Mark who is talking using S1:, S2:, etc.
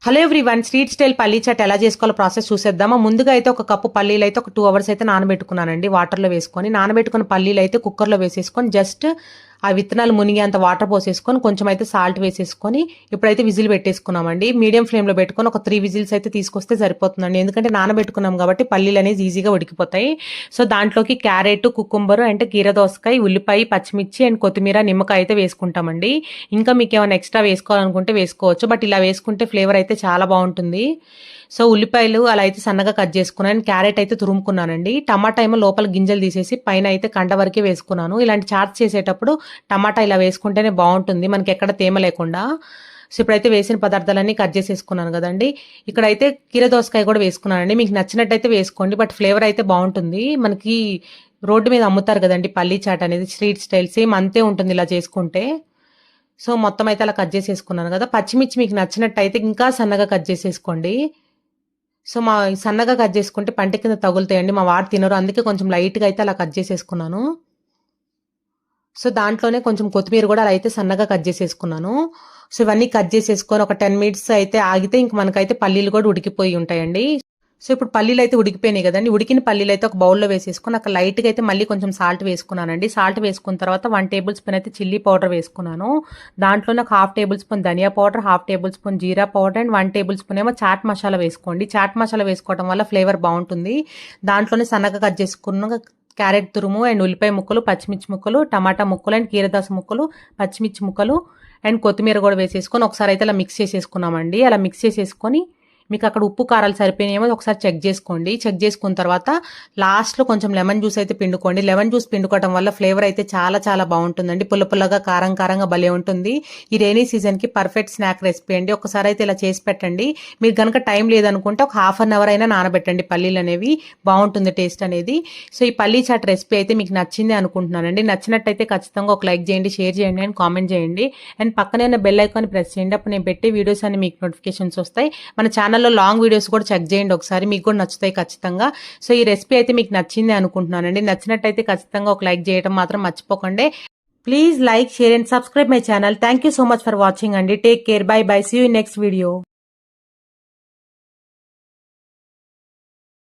S1: Hello everyone, street style పల్లీ chat ఎలా చేసుకోవాలో ప్రాసెస్ చూసేద్దామా. ముందుగా అయితే ఒక కప్పు పల్లీలు అయితే ఒక 2 అవర్స్ అయితే నానబెట్టుకున్నానండి. వాటర్లో వేసుకొని నానబెట్టుకున్న పల్లీలు అయితే కుక్కర్లో వేసేసుకొని జస్ట్ ఆ విత్తనాలు మునిగేంత వాటర్ పోసేసుకొని కొంచెం అయితే సాల్ట్ వేసేసుకొని ఇప్పుడైతే విజిల్ పెట్టేసుకున్నామండి. మీడియం ఫ్లేమ్లో పెట్టుకొని ఒక 3 విజిల్స్ అయితే తీసుకొస్తే సరిపోతుందండి. ఎందుకంటే నానబెట్టుకున్నాం కాబట్టి పల్లీలు అనేది ఈజీగా ఉడికిపోతాయి. సో దాంట్లోకి క్యారెట్, కుకుంబర్ అంటే కీరదోసకాయ, ఉల్లిపాయ, పచ్చిమిర్చి అండ్ కొత్తిమీర, నిమ్మకాయ అయితే వేసుకుంటామండి. ఇంకా మీకు ఏమైనా ఎక్స్ట్రా వేసుకోవాలనుకుంటే వేసుకోవచ్చు. బట్ ఇలా వేసుకుంటే ఫ్లేవర్ అయితే చాలా బాగుంటుంది. సో ఉల్లిపాయలు అలా అయితే సన్నగా కట్ చేసుకున్నాను. క్యారెట్ అయితే తురుముకున్నానండి. టమాటా ఏమో లోపల గింజలు తీసేసి పైన అయితే కండ వరకే వేసుకున్నాను. ఇలాంటి చాట్స్ చేసేటప్పుడు టమాటా ఇలా వేసుకుంటేనే బాగుంటుంది, మనకి ఎక్కడ తేమ లేకుండా. సో ఇప్పుడైతే వేసిన పదార్థాలన్నీ కట్ చేసేసుకున్నాను కదండి. ఇక్కడైతే కీరదోసకాయ కూడా వేసుకున్నానండి. మీకు నచ్చినట్టయితే వేసుకోండి, బట్ ఫ్లేవర్ అయితే బాగుంటుంది. మనకి రోడ్డు మీద అమ్ముతారు కదండి పల్లీ చాట్ అనేది, స్ట్రీట్ స్టైల్ సేమ్ అంతే ఉంటుంది ఇలా చేసుకుంటే. సో మొత్తం అయితే అలా కట్ చేసేసుకున్నాను కదా. పచ్చిమిర్చి మీకు నచ్చినట్టయితే ఇంకా సన్నగా కట్ చేసేసుకోండి. సో మా సన్నగా కట్ చేసుకుంటే పంట కింద తగులుతాయండి, మా వాడు తినరు, అందుకే కొంచెం లైట్గా అయితే అలా కట్ చేసేసుకున్నాను. సో దాంట్లోనే కొంచెం కొత్తిమీర కూడా అలా అయితే సన్నగా కట్ చేసేసుకున్నాను. సో ఇవన్నీ కట్ చేసేసుకొని ఒక 10 మినిట్స్ అయితే ఆగితే ఇంక మనకైతే పల్లీలు కూడా ఉడికిపోయి ఉంటాయండి. సో ఇప్పుడు పల్లీలు అయితే ఉడికిపోయినాయి కదండి. ఉడికిన పల్లీలు అయితే ఒక బౌల్లో వేసేసుకొని అక్కడ లైట్గా అయితే మళ్ళీ కొంచెం సాల్ట్ వేసుకున్నానండి. సాల్ట్ వేసుకున్న తర్వాత 1 టేబుల్ స్పూన్ అయితే చిల్లీ పౌడర్ వేసుకున్నాను. దాంట్లోనే ఒక 1/2 tablespoon dhania powder, 1/2 tablespoon jeera powder and 1 tablespoon ఏమో చాట్ మసాలా వేసుకోండి. చాట్ మసాలా వేసుకోవడం వల్ల ఫ్లేవర్ బాగుంటుంది. దాంట్లోనే సన్నగా కట్ చేసుకున్న క్యారెట్ తురుము అండ్ ఉల్లిపాయ ముక్కలు, పచ్చిమిర్చి ముక్కలు, టమాటా ముక్కలు అండ్ కీరదోస ముక్కలు, పచ్చిమిర్చి ముక్కలు అండ్ కొత్తిమీర కూడా వేసేసుకొని ఒకసారి అయితే అలా మిక్స్ చేసేసుకున్నామండి. అలా మిక్స్ చేసేసుకొని మీకు అక్కడ ఉప్పు కారాలు సరిపోయినాయేమో ఒకసారి చెక్ చేసుకోండి. చెక్ చేసుకున్న తర్వాత లాస్ట్లో కొంచెం లెమన్ జ్యూస్ అయితే పిండుకోండి. లెమన్ జ్యూస్ పిండుకోవడం వల్ల ఫ్లేవర్ అయితే చాలా చాలా బాగుంటుందండి. పుల్ల పుల్లగా కారం కారంగా భలే ఉంటుంది. ఈ రైనీ సీజన్కి పర్ఫెక్ట్ స్నాక్ రెసిపీ అండి. ఒకసారి అయితే ఇలా చేసి పెట్టండి. మీకు కనుక టైం లేదనుకుంటే ఒక 1/2 అవర్ అయినా నానబెట్టండి పల్లీలు అనేవి, బాగుంటుంది టేస్ట్ అనేది. సో ఈ పల్లీ చాట్ రెసిపీ అయితే మీకు నచ్చింది అనుకుంటున్నానండి. నచ్చినట్టయితే ఖచ్చితంగా ఒక లైక్ చేయండి, షేర్ చేయండి అండ్ కామెంట్ చేయండి. అండ్ పక్కనే ఉన్న బెల్ ఐకాన్ ప్రెస్ చేయండి. అప్పుడు నేను పెట్టే వీడియోస్ అన్ని మీకు నోటిఫికేషన్స్ వస్తాయి. మన ఛానల్లో లాంగ్ వీడియోస్ కూడా చెక్ చేయండి ఒకసారి, మీకు కూడా నచ్చుతాయి ఖచ్చితంగా. సో ఈ రెసిపీ అయితే మీకు నచ్చింది అనుకుంటున్నానండి. నచ్చినట్టయితే ఖచ్చితంగా ఒక లైక్ చేయడం మాత్రం మర్చిపోకండి. Please like, share and subscribe my channel. Thank you so much for watching అండి. Take care, bye bye, see you in next video.